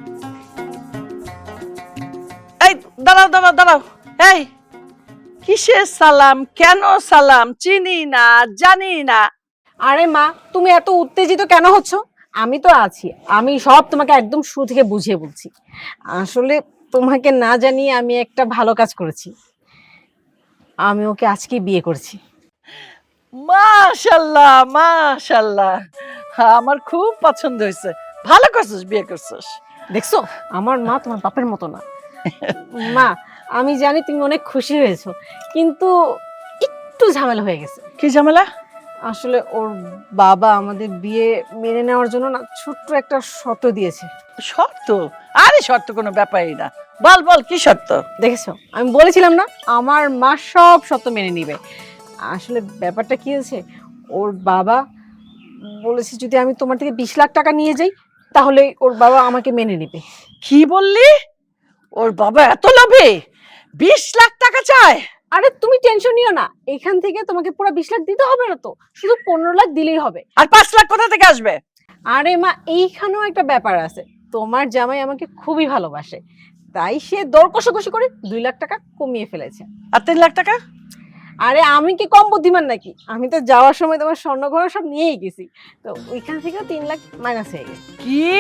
এই দাঁড়াও দাঁড়াও দাঁড়াও, এই কিসের সালাম? কেন সালাম? চিনি না, জানি না। আরে মা, তুমি এত উত্তেজিত কেন হচ্ছ? আমি তো আছি, আমি সব তোমাকে একদম শুরু থেকে বুঝিয়ে বলছি। আসলে তোমাকে না জানিয়ে আমি একটা ভালো কাজ করেছি। আমি ওকে আজকে বিয়ে করছি। মাশাআল্লাহ মাশাআল্লাহ, আমার খুব পছন্দ হয়েছে। ভালো করছিস, বিয়ে করছিস। দেখছো, আমার মা তোমার বাপের মতো না। মা, আমি জানি তুমি অনেক খুশি হয়েছো, কিন্তু একটু ঝামেলা হয়ে গেছে। কি ঝামেলা? আসলে ওর বাবা আমাদের বিয়ে মেনে নেওয়ার জন্য না ছোট্ট একটা শর্ত দিয়েছে। শর্ত? আরে শর্ত কোনো ব্যাপারই না। বল বল, কি শর্ত? দেখেছো, আমি বলেছিলাম না আমার মা সব শর্ত মেনে নিবে। আসলে ব্যাপারটা কি হয়েছে, ওর বাবা বলেছে যদি আমি তোমার থেকে 20 লাখ টাকা নিয়ে যাই তাহলে ওর বাবা আমাকে মেনে নেবে। কি বললি? ওর বাবা এত লোভী? 20 লাখ টাকা চায়? আরে তুমি টেনশন নিও না, এখান থেকে তোমাকে পুরো 20 লাখ দিতে হবে না তো, শুধু 15 লাখ দিলেই হবে। আর 5 লাখ কোথা থেকে আসবে? আরে মা, এইখানেও একটা ব্যাপার আছে। তোমার জামাই আমাকে খুবই ভালোবাসে, তাই সে দর কষাকষি করে 2 লাখ টাকা কমিয়ে ফেলেছে। আর 3 লাখ টাকা? আরে আমি কি কম বুদ্ধিমান নাকি? আমি তো যাওয়ার সময় তোমার স্বর্ণ গহনা সব নিয়েই গেছি, তো ওইখান থেকে 3 লাখ মাইনাস হয়ে গেছে। কি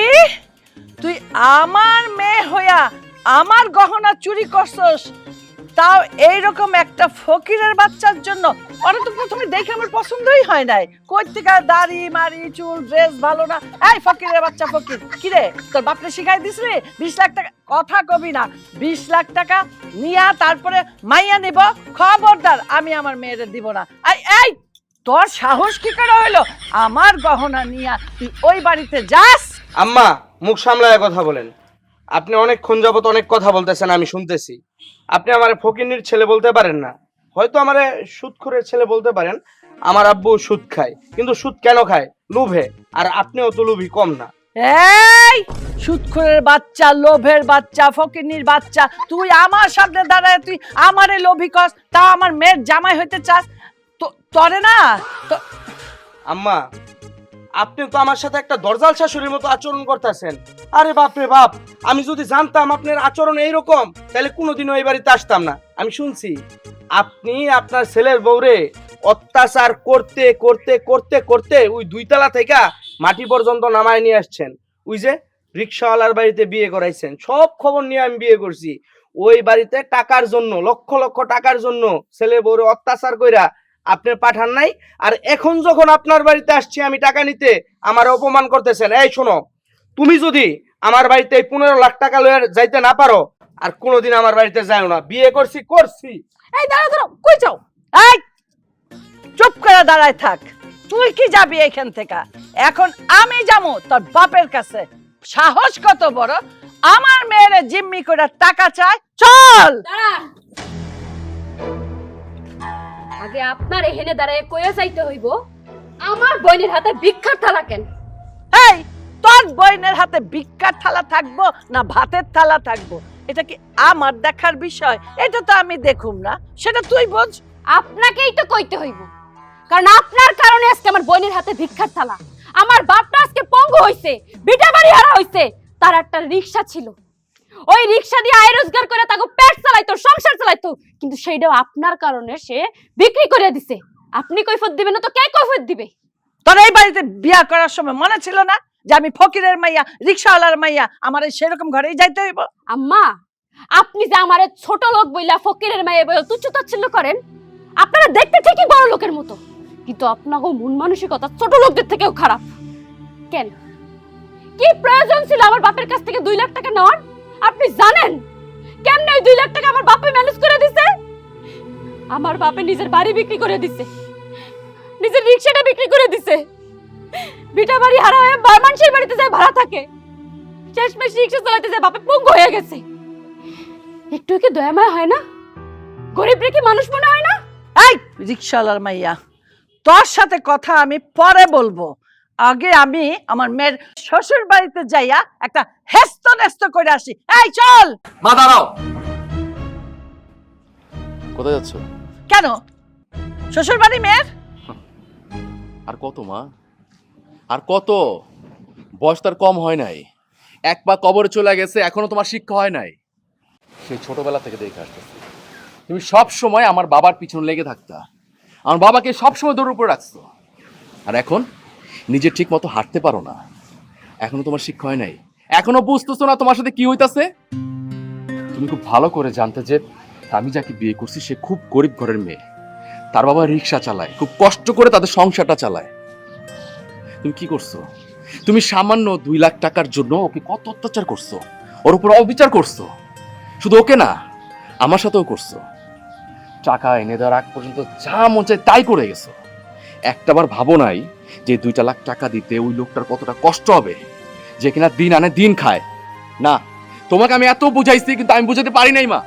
তুই আমার মেয়ে হইয়া আমার গহনা চুরি করছস? তাও এইরকম একটা ফকিরের বাচ্চার জন্য? ওরা তো প্রথমে দেখে আমার পছন্দই হয় নাই। কই থেকে দাড়ি মারি চুল ড্রেস ভালো না। এই ফকিরের বাচ্চা ফকির, কি রে তোর বাপরে শিখাই দিছিস? 20 লাখ টাকা কথা কবি না। 20 লাখ টাকা নিয়া তারপরে মাইয়া নিব, খবরদার আমি আমার মেয়েদের দিব না। এই এই তোর সাহস কি করে হইলো আমার গহনা নিয়া তুই ওই বাড়িতে যাস? আম্মা, মুখ সামলায় কথা বলেন। আপনি অনেকক্ষণ যাবত অনেক কথা বলতেছেন, আমি শুনতেছি। আপনি আমার ফকিন্নির ছেলে বলতে পারেন না, হয়তো আমার সুদখোরের ছেলে বলতে পারেন। আমার আব্বু সুদ খায়, কিন্তু সুদ কেন খায়? লোভে। আর আপনিও তো লোভী কম না। এই সুদখোরের বাচ্চা, লোভের বাচ্চা, ফকিন্নির বাচ্চা, তুই আমার সামনে দাঁড়ায় তুই আমারে লোভী কস, তা আমার মেয়ের জামাই হইতে চাস? তরে না তো। আম্মা, আপনি তো আমার সাথে একটা দরজাল শাশুড়ির মতো আচরণ করতেছেন। আরে বাপ রে বাপ, আমি যদি জানতাম আপনার আচরণ এইরকম তাহলে কোনোদিনও এই বাড়িতে আসতাম না। আমি শুনছি আপনি আপনার ছেলের বউরে অত্যাচার করতে করতে করতে করতে ওই 2 তলা থেকে মাটি পর্যন্ত নামায় নিয়ে আসছেন, ওই যে রিক্সাওয়ালার বাড়িতে বিয়ে করাইছেন, সব খবর নিয়ে আমি বিয়ে করছি। ওই বাড়িতে টাকার জন্য, লক্ষ লক্ষ টাকার জন্য ছেলে বউরে অত্যাচার কইরা আপনি পাঠান নাই। আর এখন যখন আপনার বাড়িতে আসছি আমি টাকা নিতে, আমার অপমান করতেছেন। এই শোনো, তুমি যদি আমার বাড়িতে 15 লাখ টাকা লয়ে যাইতে না পারো, আর কোনোদিন আমার বাড়িতে যাও না। বিয়ে করছি করছি। এই দাঁড়া দাঁড়া, কই যাও? এই চুপ করে দাঁড়ায় থাক। তুই কি যাবি এখান থেকে? এখন আমি যাবো তোর বাপের কাছে। সাহস কত বড়, আমার মেয়েরে জিম্মি করে টাকা চায়। চল। দাঁড়ান, আগে আপনার এখানে দাঁড়ায় কইয়া চাইতে হইব আমার বোনের হাতে ভিক্ষার থালা কেন? এই তোর বোনের হাতে ভিক্ষার থালা থাকবো না ভাতের থালা থাকবো, এটা কি আমার দেখার বিষয়? এটা তো আমি দেখুম না, সেটা তুই বোঝ। আপনাকেই তো কইতে হইব, কারণ আপনার কারণে আজকে আমার বোনের হাতে ভিক্ষার থালা। আমার বাপটা আজকে পঙ্গু হইছে, বিটা বাড়ি হারা হইছে। তার একটা রিকশা ছিল, ওই রিকশা দিয়ে আয় রোজগার করে তাকে পেট চালাইতো, সংসার চালাইতো, কিন্তু সেইটাও আপনার কারণে সে বিক্রি করে দিছে। আপনি কৈফিয়ত দিবেন না তো কে কৈফিয়ত দিবে? তোর এই বাড়িতে বিয়া করার সময় মনে ছিল না যে আমি ফকিরের মাইয়া, রিকশাওয়ালার মাইয়া, আমার সেরকম ঘরেই যাইতে হইব? আম্মা, আপনি যে আমারে ছোট লোক বইলা, ফকিরের মেয়ে বইলা তুচ্ছ তাচ্ছিল্য করেন, আপনারা দেখতে ঠিকই বড় লোকের মতো, কিন্তু আপনাকে মন মানসিকতা ছোট লোকদের থেকেও খারাপ। কেন, কি প্রয়োজন ছিল আমার বাপের কাছ থেকে 2 লাখ টাকা নেওয়ার? আপনি জানেন কেমনে ওই 2 লাখ টাকা আমার বাপে ম্যানেজ করে দিছে? আমার বাপে নিজের বাড়ি বিক্রি করে দিছে, নিজের রিকশাটা বিক্রি করে দিছে, বিটা বাড়ি হারা হয়ে মানুষের বাড়িতে যায় ভাড়া থাকে, শেষমেশ রিকশা চালাতে যায় বাপে পঙ্গু হয়ে গেছে। একটু কি দয়াময় হয় না? গরিব রেখে মানুষ মনে হয় না? এই রিকশাওয়ালার মাইয়া, তোর সাথে কথা আমি পরে বলবো। আগে আমি আমার মেয়ের শ্বশুর বাড়িতে যাইয়া একটা হেস্ত নেস্ত করে আসি। এই চল। মা দাঁড়াও। কোথায় যাচ্ছ? কেন, শ্বশুর বাড়ি মেয়ের? আর কত মা, আর কত? বয়স তার কম হয় নাই, এক পা কবরে চলে গেছে, এখনো তোমার শিক্ষা হয় নাই। সেই ছোটবেলা থেকে দেখে আসতেছি তুমি সব সময় আমার বাবার পিছনে লেগে থাকতা, আমার বাবাকে সবসময় দৌড়ের উপরে রাখছো, আর এখন নিজে ঠিক মতো হাঁটতে পারো না। এখনো তোমার শিক্ষা হয় নাই, এখনো বুঝতেছো না তোমার সাথে কি হইতাছে। তুমি খুব ভালো করে জানতে যে আমি যাকে বিয়ে করছি সে খুব গরিব ঘরের মেয়ে, তার বাবা রিক্সা চালায়, খুব কষ্ট করে তাদের সংসারটা চালায়। তুমি কি করছো? তুমি সামান্য 2 লাখ টাকার জন্য ওকে কত অত্যাচার করছো, ওর উপর অবিচার করছো। শুধু ওকে না, আমার সাথেও করছো। টাকা এনে দেওয়ার আগ পর্যন্ত যা মন চায় তাই করে গেছো। একটাবার ভাবো নাই যে 2 লাখ টাকা দিতে ওই লোকটার কতটা কষ্ট হবে, যে কিনা দিন আনে দিন খায়। না, তোমাকে আমি এত বুঝাইছি কিন্তু আমি বুঝাতে পারি নাই মা।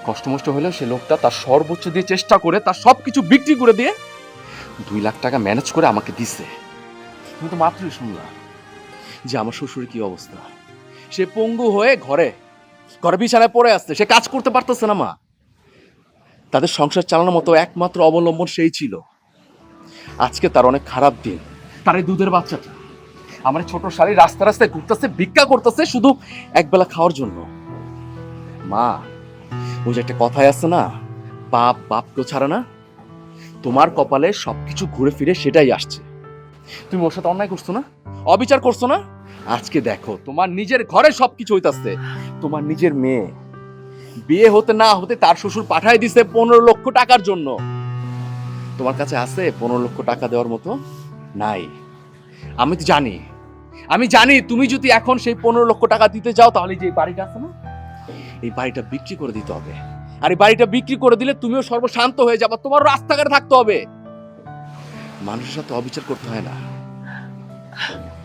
কষ্ট মষ্ট হলেও সে লোকটা তার সর্বোচ্চ দিয়ে চেষ্টা করে তার সবকিছু বিক্রি করে দিয়ে 2 লাখ টাকা ম্যানেজ করে আমাকে দিছে। তুমি তো মাত্রই শুনলা যে আমার শ্বশুরের কি অবস্থা। সে পঙ্গু হয়ে ঘরে ঘরে বিছানায় পড়ে আসছে, সে কাজ করতে পারতেছে না মা। তাদের সংসার চালানোর মতো একমাত্র অবলম্বন সেই ছিল। আজকে তার অনেক খারাপ দিন। তার এই দুধের বাচ্চাটা, আমার ছোট শালী রাস্তা রাস্তায় ঘুরতেছে, ভিক্ষা করতেছে শুধু একবেলা খাওয়ার জন্য। মা, ওই যে একটা কথাই আছে না, বাপ বাপকেও ছাড়ে না। তোমার কপালে সবকিছু ঘুরে ফিরে সেটাই আসছে। তুমি ওর সাথে অন্যায় করছো না, অবিচার করছো না। আজকে দেখো তোমার নিজের ঘরে সবকিছু হইতাছে। তোমার নিজের মেয়ে বিয়ে হতে না হতে তার শ্বশুর পাঠায় দিছে 15 লক্ষ টাকার জন্য। তোমার কাছে আছে 15 লক্ষ টাকা দেওয়ার মতো? নাই। আমি জানি তুমি যদি এখন সেই 15 লক্ষ টাকা দিতে যাও তাহলে যে বাড়িটা আছে না, এই বাড়িটা বিক্রি করে দিতে হবে। আর এই বাড়িটা বিক্রি করে দিলে তুমিও সর্বশান্ত হয়ে যাবে, তোমার রাস্তাঘাটে থাকতে হবে। মানুষের সাথে অবিচার করতে হয় না।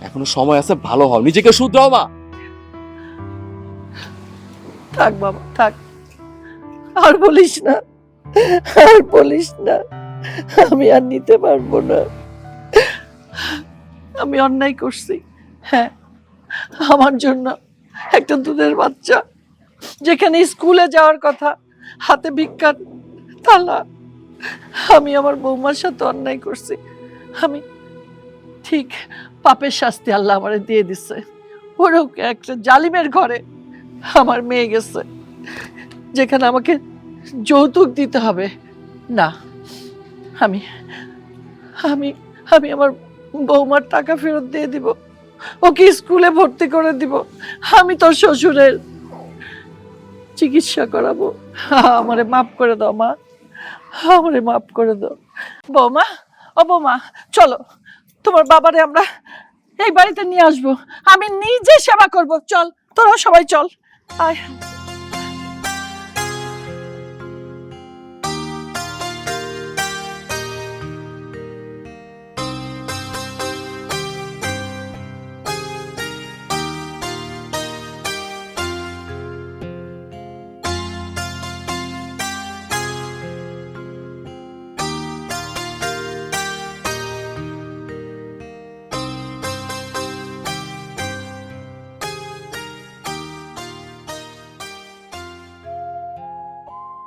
এখনো সময় আছে, ভালো হও, নিজেকে শুধরাও মা। থাক বাবা থাক, আর বলিস না, আর বলিস না, আমি আর নিতে পারবো না। আমি অন্যায় করছি, হ্যাঁ। আমার জন্য একটা দুধের বাচ্চা, যেখানে স্কুলে যাওয়ার কথা, হাতে ভিক্ষার থালা। আমি আমার বৌমার সাথে অন্যায় করছি। আমি ঠিক পাপের শাস্তি আল্লাহ আমারে দিয়ে দিছে। ওরও একটা জালিমের ঘরে আমার মেয়ে গেছে, যেখানে আমাকে যৌতুক দিতে হবে। না, আমি আমি আমি আমার বৌমার টাকা ফেরত দিয়ে দিব, ওকে স্কুলে ভর্তি করে দিব, আমি তোর শ্বশুরের চিকিৎসা করাবো। আমারে মাফ করে দাও মা, আমারে মাফ করে দাও। বৌমা, ও বৌমা, চলো তোমার বাবারে আমরা এই বাড়িতে নিয়ে আসবো, আমি নিজে সেবা করব। চল, তোরা সবাই চল, আয়।